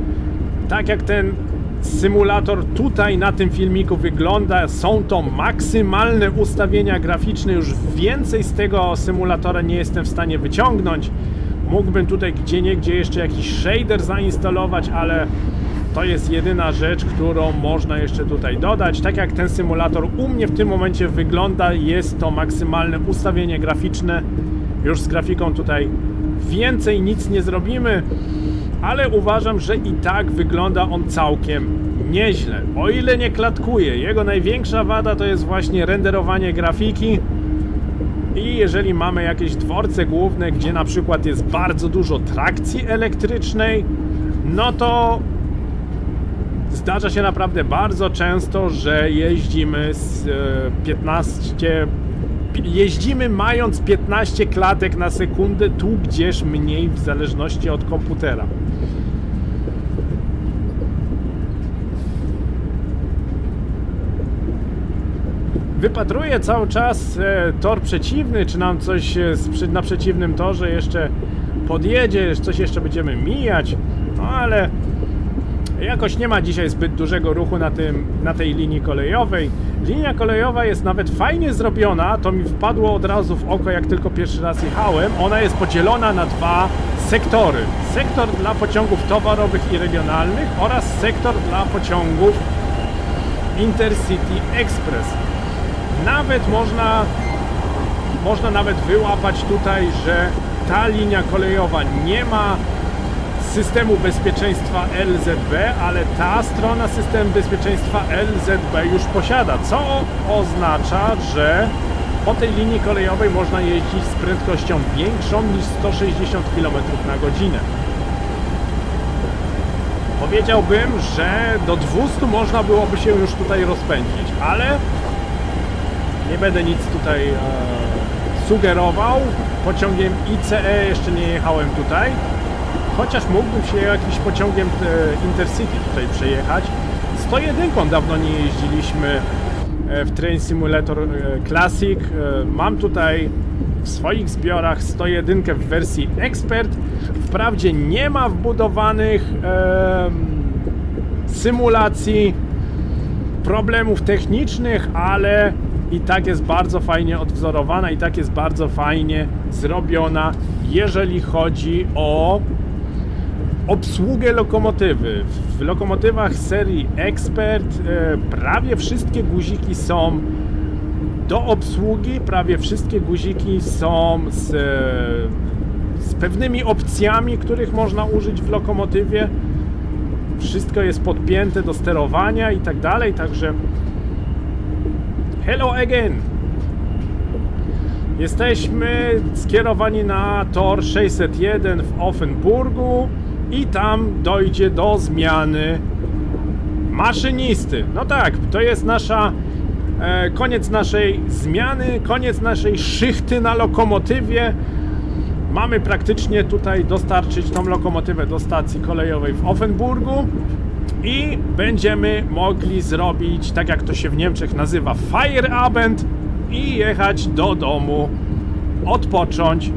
tak jak ten symulator tutaj na tym filmiku wygląda, są to maksymalne ustawienia graficzne. Już więcej z tego symulatora nie jestem w stanie wyciągnąć. Mógłbym tutaj gdzieniegdzie jeszcze jakiś shader zainstalować, ale to jest jedyna rzecz, którą można jeszcze tutaj dodać. Tak jak ten symulator u mnie w tym momencie wygląda, jest to maksymalne ustawienie graficzne. Już z grafiką tutaj więcej nic nie zrobimy, ale uważam, że i tak wygląda on całkiem nieźle. O ile nie klatkuje. Jego największa wada to jest właśnie renderowanie grafiki. I jeżeli mamy jakieś dworce główne, gdzie na przykład jest bardzo dużo trakcji elektrycznej, no to zdarza się naprawdę bardzo często, że jeździmy mając 15 klatek na sekundę, tudzież mniej w zależności od komputera. Wypatruję cały czas tor przeciwny, czy nam coś na przeciwnym torze jeszcze podjedzie, coś jeszcze będziemy mijać, no ale Jakoś nie ma dzisiaj zbyt dużego ruchu na tej linii kolejowej. Linia kolejowa jest nawet fajnie zrobiona, to mi wpadło od razu w oko, jak tylko pierwszy raz jechałem. Ona jest podzielona na dwa sektory. Sektor dla pociągów towarowych i regionalnych oraz sektor dla pociągów Intercity Express. Nawet można nawet wyłapać tutaj, że ta linia kolejowa nie ma systemu bezpieczeństwa LZB, ale ta strona systemu bezpieczeństwa LZB już posiada, co oznacza, że po tej linii kolejowej można jeździć z prędkością większą niż 160 km na godzinę. Powiedziałbym, że do 200 można byłoby się już tutaj rozpędzić, ale nie będę nic tutaj sugerował. Pociągiem ICE jeszcze nie jechałem tutaj. Chociaż mógłbym się jakimś pociągiem Intercity tutaj przejechać. 101 dawno nie jeździliśmy w Train Simulator Classic. Mam tutaj w swoich zbiorach 101 w wersji Expert. Wprawdzie nie ma wbudowanych symulacji problemów technicznych, ale i tak jest bardzo fajnie odwzorowana, i tak jest bardzo fajnie zrobiona, jeżeli chodzi o obsługę lokomotywy. W lokomotywach serii Expert prawie wszystkie guziki są do obsługi, prawie wszystkie guziki są z pewnymi opcjami, których można użyć w lokomotywie. Wszystko jest podpięte do sterowania i tak dalej, także hello again! Jesteśmy skierowani na tor 601 w Offenburgu i tam dojdzie do zmiany maszynisty. No tak, to jest koniec naszej zmiany, koniec naszej szychty na lokomotywie. Mamy praktycznie tutaj dostarczyć tą lokomotywę do stacji kolejowej w Offenburgu i będziemy mogli zrobić, tak jak to się w Niemczech nazywa, Feierabend i jechać do domu, odpocząć,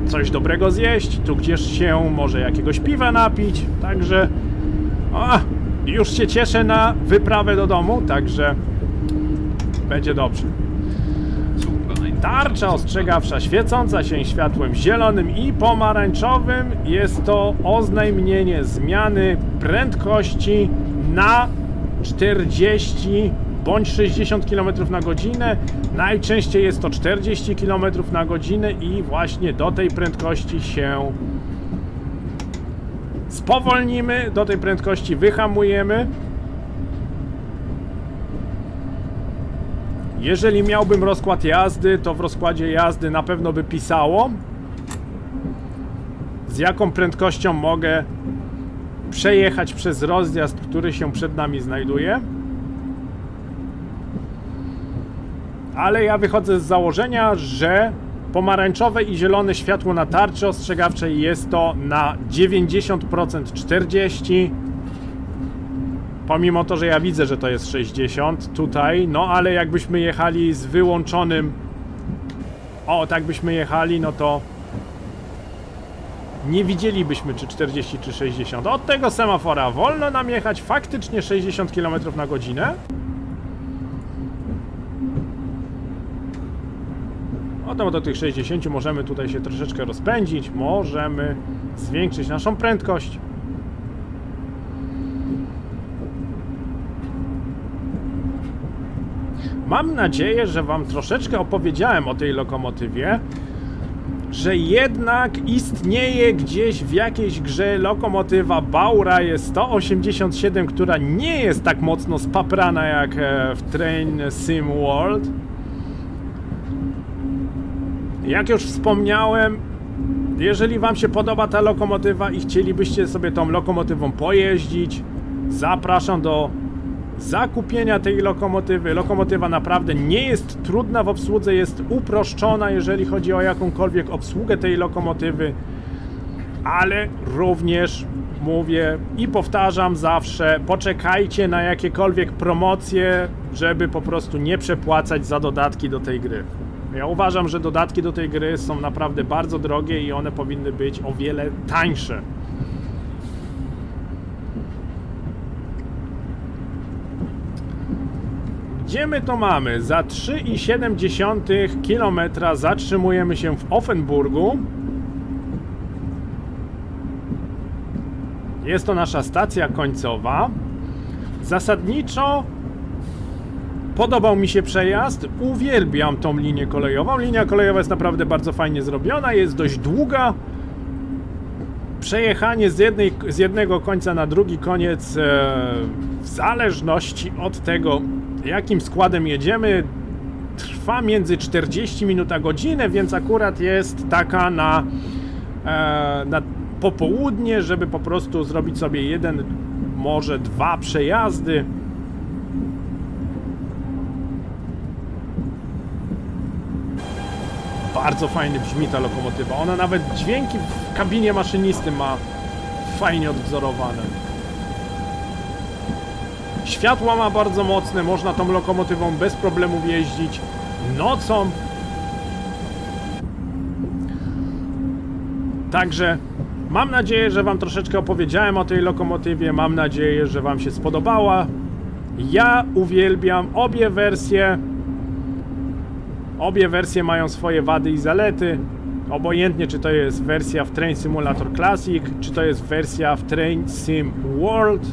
coś dobrego zjeść, tu gdzieś się może jakiegoś piwa napić, także już się cieszę na wyprawę do domu, także będzie dobrze. Tarcza ostrzegawcza świecąca się światłem zielonym i pomarańczowym jest to oznajmienie zmiany prędkości na 40 bądź 60 km na godzinę. Najczęściej jest to 40 km na godzinę i właśnie do tej prędkości się spowolnimy, do tej prędkości wyhamujemy. Jeżeli miałbym rozkład jazdy, to w rozkładzie jazdy na pewno by pisało, z jaką prędkością mogę przejechać przez rozjazd, który się przed nami znajduje. Ale ja wychodzę z założenia, że pomarańczowe i zielone światło na tarczy ostrzegawczej jest to na 90% 40. Pomimo to, że ja widzę, że to jest 60 tutaj, no ale jakbyśmy jechali z wyłączonym... tak byśmy jechali, no to nie widzielibyśmy czy 40 czy 60. Od tego semafora wolno nam jechać faktycznie 60 km na godzinę. Bo do tych 60 możemy tutaj się troszeczkę rozpędzić, możemy zwiększyć naszą prędkość. Mam nadzieję, że Wam troszeczkę opowiedziałem o tej lokomotywie, że jednak istnieje gdzieś w jakiejś grze lokomotywa Baureihe 187, która nie jest tak mocno spaprana jak w Train Sim World. Jak już wspomniałem, jeżeli Wam się podoba ta lokomotywa i chcielibyście sobie tą lokomotywą pojeździć, zapraszam do zakupienia tej lokomotywy. Lokomotywa naprawdę nie jest trudna w obsłudze, jest uproszczona, jeżeli chodzi o jakąkolwiek obsługę tej lokomotywy, ale również mówię i powtarzam zawsze, poczekajcie na jakiekolwiek promocje, żeby po prostu nie przepłacać za dodatki do tej gry. Ja uważam, że dodatki do tej gry są naprawdę bardzo drogie i one powinny być o wiele tańsze. Gdzie my to mamy? Za 3,7 km zatrzymujemy się w Offenburgu. Jest to nasza stacja końcowa. Zasadniczo podobał mi się przejazd. Uwielbiam tą linię kolejową. Linia kolejowa jest naprawdę bardzo fajnie zrobiona. Jest dość długa. Przejechanie z jednego końca na drugi koniec w zależności od tego, jakim składem jedziemy, trwa między 40 minut a godzinę, więc akurat jest taka na popołudnie, żeby po prostu zrobić sobie jeden, może dwa przejazdy. Bardzo fajnie brzmi ta lokomotywa. Ona nawet dźwięki w kabinie maszynisty ma fajnie odwzorowane. Światła ma bardzo mocne, można tą lokomotywą bez problemów jeździć nocą. Także mam nadzieję, że wam troszeczkę opowiedziałem o tej lokomotywie. Mam nadzieję, że wam się spodobała. Ja uwielbiam obie wersje. Obie wersje mają swoje wady i zalety. Obojętnie, czy to jest wersja w Train Simulator Classic, czy to jest wersja w Train Sim World.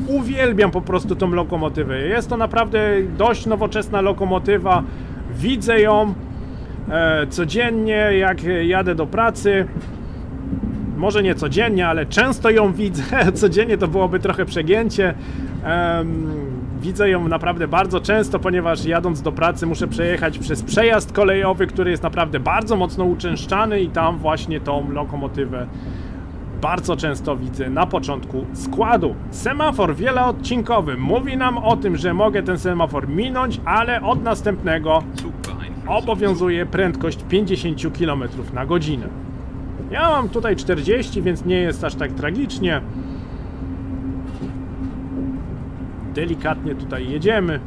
Uwielbiam po prostu tą lokomotywę. Jest to naprawdę dość nowoczesna lokomotywa. Widzę ją codziennie, jak jadę do pracy. Może nie codziennie, ale często ją widzę. Codziennie to byłoby trochę przegięcie. Widzę ją naprawdę bardzo często, ponieważ jadąc do pracy muszę przejechać przez przejazd kolejowy, który jest naprawdę bardzo mocno uczęszczany i tam właśnie tą lokomotywę bardzo często widzę na początku składu. Semafor wieloodcinkowy mówi nam o tym, że mogę ten semafor minąć, ale od następnego obowiązuje prędkość 50 km na godzinę. Ja mam tutaj 40, więc nie jest aż tak tragicznie. Delikatnie tutaj jedziemy,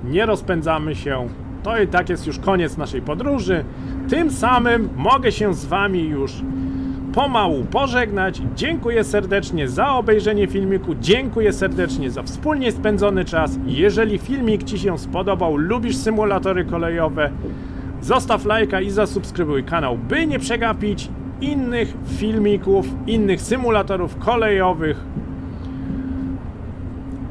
nie rozpędzamy się. To i tak jest już koniec naszej podróży. Tym samym mogę się z wami już pomału pożegnać. Dziękuję serdecznie za obejrzenie filmiku, dziękuję serdecznie za wspólnie spędzony czas. Jeżeli filmik ci się spodobał, lubisz symulatory kolejowe, zostaw lajka i zasubskrybuj kanał, by nie przegapić innych filmików, innych symulatorów kolejowych.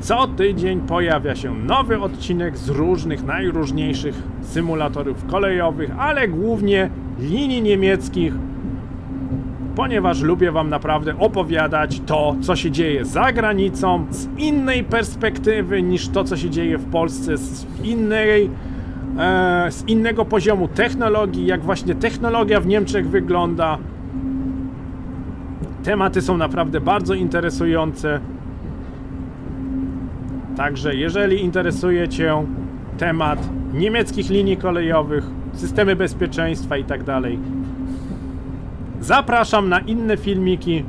Co tydzień pojawia się nowy odcinek z różnych, najróżniejszych symulatorów kolejowych, ale głównie linii niemieckich, ponieważ lubię wam naprawdę opowiadać to, co się dzieje za granicą, z innej perspektywy niż to, co się dzieje w Polsce, z innego poziomu technologii, jak właśnie technologia w Niemczech wygląda. Tematy są naprawdę bardzo interesujące. Także jeżeli interesuje cię temat niemieckich linii kolejowych, systemy bezpieczeństwa i tak dalej, zapraszam na inne filmiki.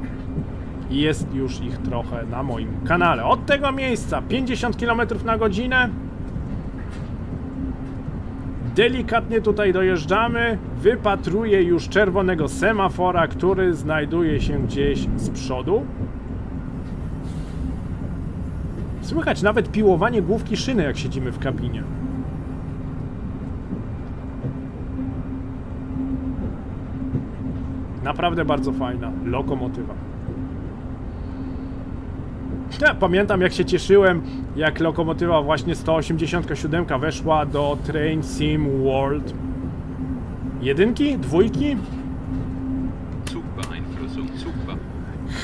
Jest już ich trochę na moim kanale. Od tego miejsca 50 km na godzinę. Delikatnie tutaj dojeżdżamy. Wypatruję już czerwonego semafora, który znajduje się gdzieś z przodu. Słychać nawet piłowanie główki szyny, jak siedzimy w kabinie. Naprawdę bardzo fajna lokomotywa. Ja pamiętam, jak się cieszyłem, jak lokomotywa właśnie 187 weszła do Train Sim World. Jedynki? Dwójki?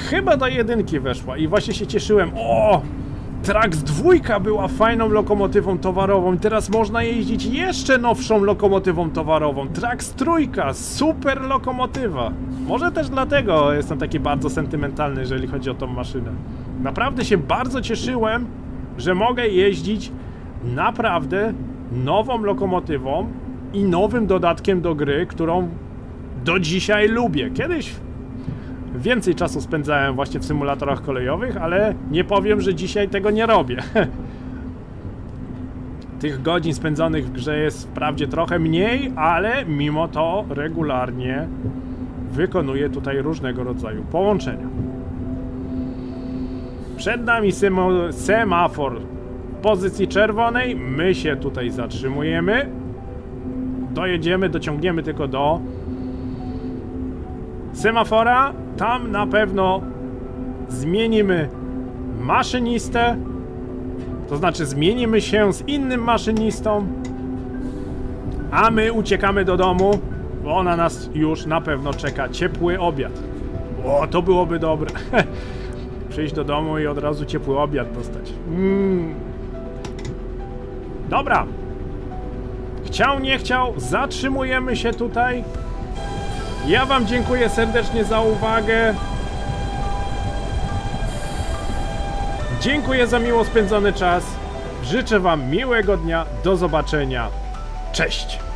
Chyba do jedynki weszła i właśnie się cieszyłem. O! Trax 2 była fajną lokomotywą towarową. Teraz można jeździć jeszcze nowszą lokomotywą towarową. Trax 3, super lokomotywa. Może też dlatego jestem taki bardzo sentymentalny, jeżeli chodzi o tą maszynę. Naprawdę się bardzo cieszyłem, że mogę jeździć naprawdę nową lokomotywą i nowym dodatkiem do gry, którą do dzisiaj lubię. Kiedyś więcej czasu spędzałem właśnie w symulatorach kolejowych, ale nie powiem, że dzisiaj tego nie robię. Tych godzin spędzonych w grze jest wprawdzie trochę mniej, ale mimo to regularnie wykonuję tutaj różnego rodzaju połączenia. Przed nami semafor pozycji czerwonej. My się tutaj zatrzymujemy. Dojedziemy, dociągniemy tylko do semafora. Tam na pewno zmienimy maszynistę. To znaczy zmienimy się z innym maszynistą. A my uciekamy do domu, bo na nas już na pewno czeka ciepły obiad. O, to byłoby dobre. Przyjść do domu i od razu ciepły obiad dostać. Dobra. Chciał, nie chciał, zatrzymujemy się tutaj. Ja wam dziękuję serdecznie za uwagę. Dziękuję za miło spędzony czas. Życzę wam miłego dnia. Do zobaczenia. Cześć!